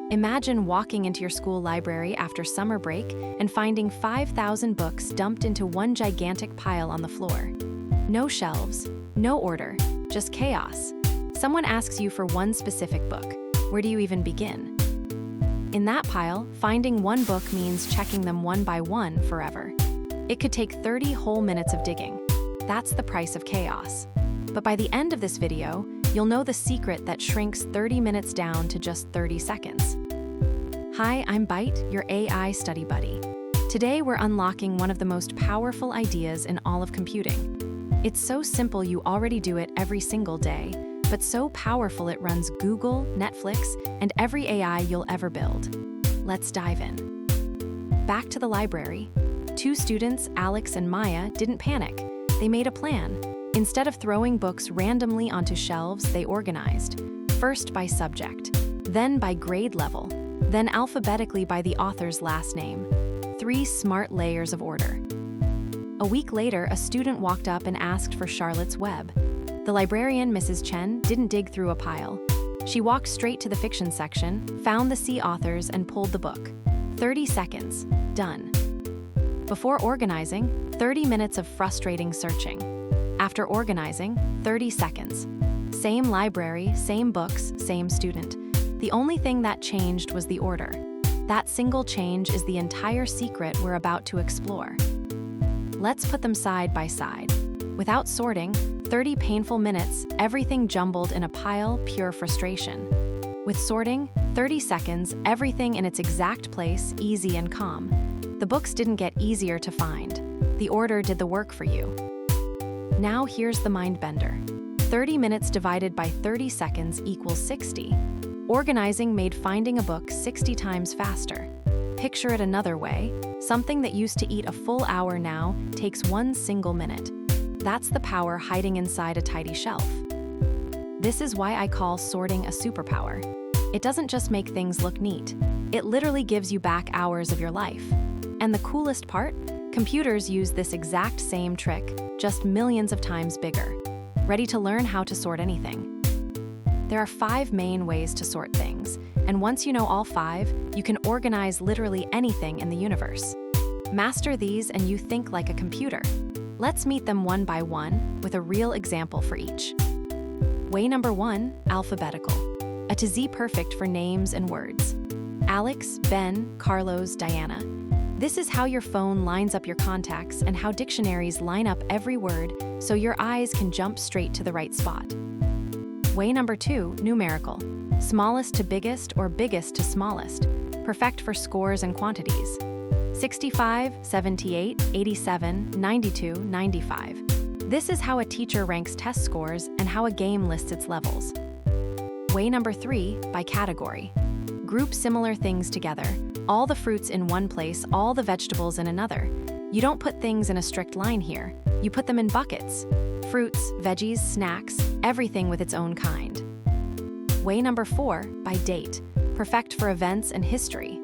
Imagine walking into your school library after summer break and finding 5,000 books dumped into one gigantic pile on the floor. No shelves, no order, just chaos. Someone asks you for one specific book. Where do you even begin? In that pile, finding one book means checking them one by one forever. It could take 30 whole minutes of digging. That's the price of chaos. But by the end of this video, you'll know the secret that shrinks 30 minutes down to just 30 seconds. Hi, I'm Byte, your AI study buddy. Today we're unlocking one of the most powerful ideas in all of computing. It's so simple you already do it every single day, but so powerful it runs Google, Netflix, and every AI you'll ever build. Let's dive in. Back to the library. Two students, Alex and Maya, didn't panic. They made a plan. Instead of throwing books randomly onto shelves, they organized. First by subject, then by grade level, then alphabetically by the author's last name. 3 smart layers of order. A week later, a student walked up and asked for Charlotte's Web. The librarian, Mrs. Chen, didn't dig through a pile. She walked straight to the fiction section, found the C authors, and pulled the book. 30 seconds. Done. Before organizing, 30 minutes of frustrating searching. After organizing, 30 seconds. Same library, same books, same student. The only thing that changed was the order. That single change is the entire secret we're about to explore. Let's put them side by side. Without sorting, 30 painful minutes, everything jumbled in a pile, pure frustration. With sorting, 30 seconds, everything in its exact place, easy and calm. The books didn't get easier to find. The order did the work for you. Now here's the mind bender. 30 minutes divided by 30 seconds equals 60. Organizing made finding a book 60 times faster. Picture it another way. Something that used to eat a full hour now takes 1 single minute. That's the power hiding inside a tidy shelf. This is why I call sorting a superpower. It doesn't just make things look neat. It literally gives you back hours of your life. And the coolest part? Computers use this exact same trick, just millions of times bigger. Ready to learn how to sort anything? There are 5 main ways to sort things, and once you know all 5, you can organize literally anything in the universe. Master these and you think like a computer. Let's meet them one by one with a real example for each. Way number 1, alphabetical. A to Z perfect for names and words. Alex, Ben, Carlos, Diana. This is how your phone lines up your contacts and how dictionaries line up every word so your eyes can jump straight to the right spot. Way number 2, numerical. Smallest to biggest or biggest to smallest. Perfect for scores and quantities. 65, 78, 87, 92, 95. This is how a teacher ranks test scores and how a game lists its levels. Way number 3, by category. Group similar things together. All the fruits in one place, all the vegetables in another. You don't put things in a strict line here. You put them in buckets. Fruits, veggies, snacks, everything with its own kind. Way number 4, by date. Perfect for events and history.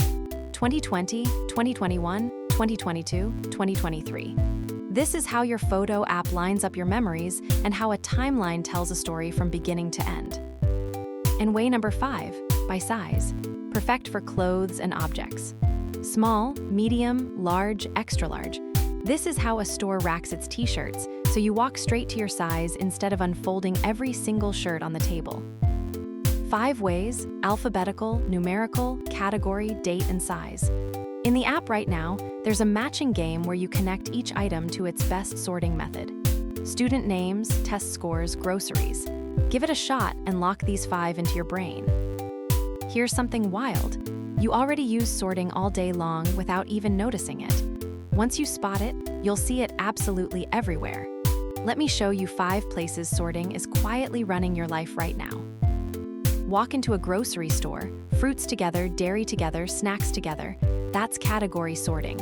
2020, 2021, 2022, 2023. This is how your photo app lines up your memories and how a timeline tells a story from beginning to end. And way number 5, by size. Perfect for clothes and objects. Small, medium, large, extra large. This is how a store racks its t-shirts, so you walk straight to your size instead of unfolding every single shirt on the table. 5 ways: alphabetical, numerical, category, date, and size. In the app right now, there's a matching game where you connect each item to its best sorting method. Student names, test scores, groceries. Give it a shot and lock these 5 into your brain. Here's something wild. You already use sorting all day long without even noticing it. Once you spot it, you'll see it absolutely everywhere. Let me show you 5 places sorting is quietly running your life right now. Walk into a grocery store, fruits together, dairy together, snacks together. That's category sorting.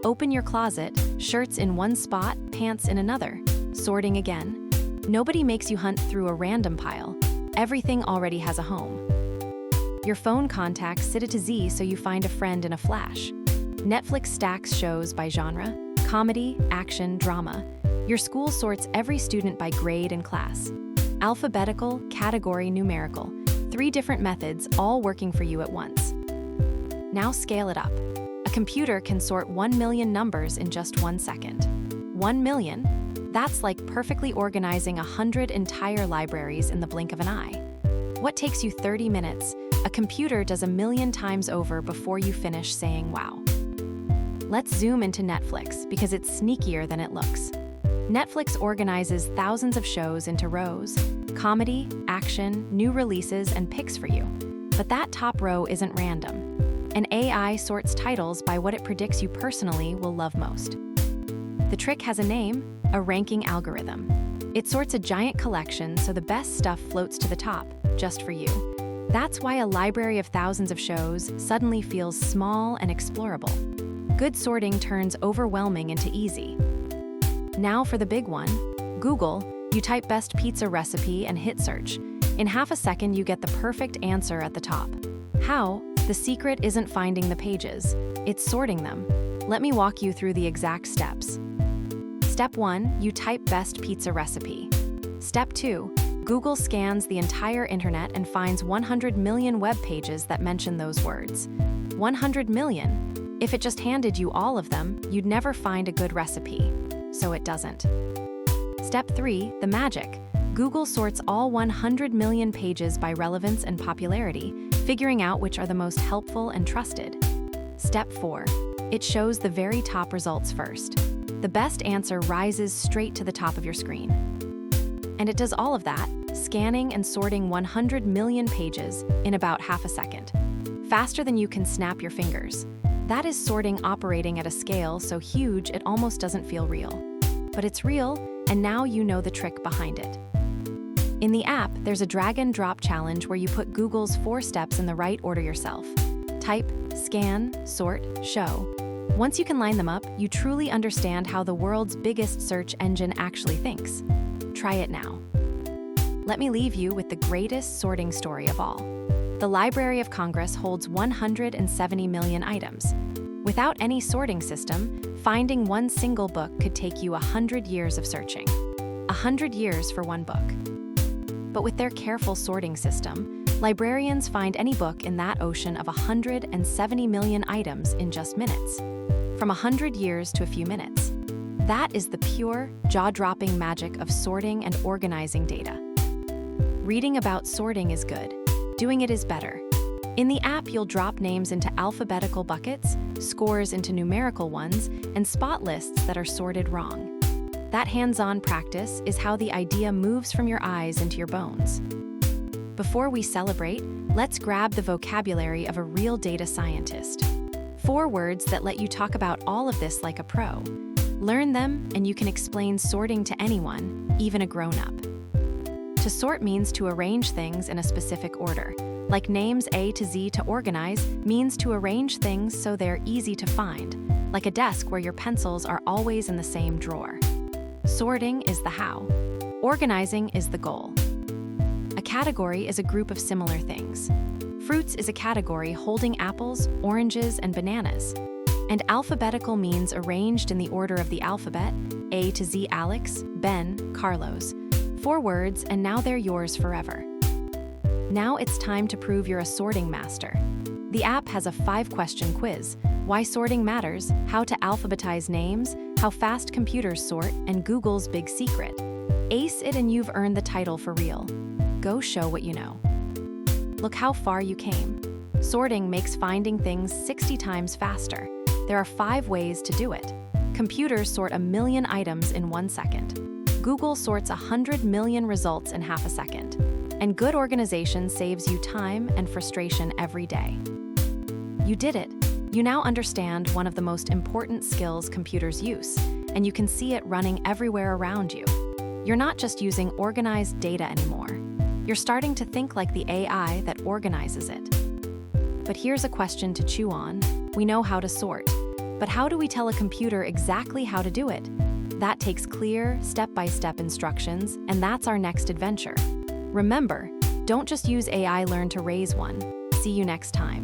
Open your closet, shirts in one spot, pants in another. Sorting again. Nobody makes you hunt through a random pile. Everything already has a home. Your phone contacts sit at a Z so you find a friend in a flash. Netflix stacks shows by genre, comedy, action, drama. Your school sorts every student by grade and class. Alphabetical, category, numerical. 3 different methods, all working for you at once. Now scale it up. A computer can sort 1 million numbers in just 1 second. 1 million? That's like perfectly organizing 100 entire libraries in the blink of an eye. What takes you 30 minutes, a computer does 1 million times over before you finish saying wow. Let's zoom into Netflix because it's sneakier than it looks. Netflix organizes thousands of shows into rows: comedy, action, new releases, and picks for you. But that top row isn't random. An AI sorts titles by what it predicts you personally will love most. The trick has a name: a ranking algorithm. It sorts a giant collection so the best stuff floats to the top, just for you. That's why a library of thousands of shows suddenly feels small and explorable. Good sorting turns overwhelming into easy. Now for the big one. Google, you type best pizza recipe and hit search. In half a second, you get the perfect answer at the top. How? The secret isn't finding the pages, it's sorting them. Let me walk you through the exact steps. Step 1, you type best pizza recipe. Step 2, Google scans the entire internet and finds 100 million web pages that mention those words. 100 million? If it just handed you all of them, you'd never find a good recipe. So it doesn't. Step 3, the magic. Google sorts all 100 million pages by relevance and popularity, figuring out which are the most helpful and trusted. Step 4, it shows the very top results first. The best answer rises straight to the top of your screen. And it does all of that, scanning and sorting 100 million pages in about half a second. Faster than you can snap your fingers. That is sorting operating at a scale so huge it almost doesn't feel real. But it's real, and now you know the trick behind it. In the app, there's a drag and drop challenge where you put Google's 4 steps in the right order yourself. Type, scan, sort, show. Once you can line them up, you truly understand how the world's biggest search engine actually thinks. Try it now. Let me leave you with the greatest sorting story of all. The Library of Congress holds 170 million items. Without any sorting system, finding one single book could take you 100 years of searching. 100 years for one book. But with their careful sorting system, librarians find any book in that ocean of 170 million items in just minutes. From 100 years to a few minutes. That is the pure, jaw-dropping magic of sorting and organizing data. Reading about sorting is good. Doing it is better. In the app, you'll drop names into alphabetical buckets, scores into numerical ones, and spot lists that are sorted wrong. That hands-on practice is how the idea moves from your eyes into your bones. Before we celebrate, let's grab the vocabulary of a real data scientist. 4 words that let you talk about all of this like a pro. Learn them, and you can explain sorting to anyone, even a grown-up. To sort means to arrange things in a specific order. Like names A to Z to organize means to arrange things so they're easy to find, like a desk where your pencils are always in the same drawer. Sorting is the how. Organizing is the goal. A category is a group of similar things. Fruits is a category holding apples, oranges, and bananas. And alphabetical means arranged in the order of the alphabet, A to Z Alex, Ben, Carlos. 4 words, and now they're yours forever. Now it's time to prove you're a sorting master. The app has a 5-question quiz: why sorting matters, how to alphabetize names, how fast computers sort, and Google's big secret. Ace it and you've earned the title for real. Go show what you know. Look how far you came. Sorting makes finding things 60 times faster. There are 5 ways to do it. Computers sort 1 million items in 1 second. Google sorts 100 million results in half a second. And good organization saves you time and frustration every day. You did it. You now understand one of the most important skills computers use, and you can see it running everywhere around you. You're not just using organized data anymore. You're starting to think like the AI that organizes it. But here's a question to chew on. We know how to sort, but how do we tell a computer exactly how to do it? That takes clear, step-by-step instructions, and that's our next adventure. Remember, don't just use AI Learn to raise one. See you next time.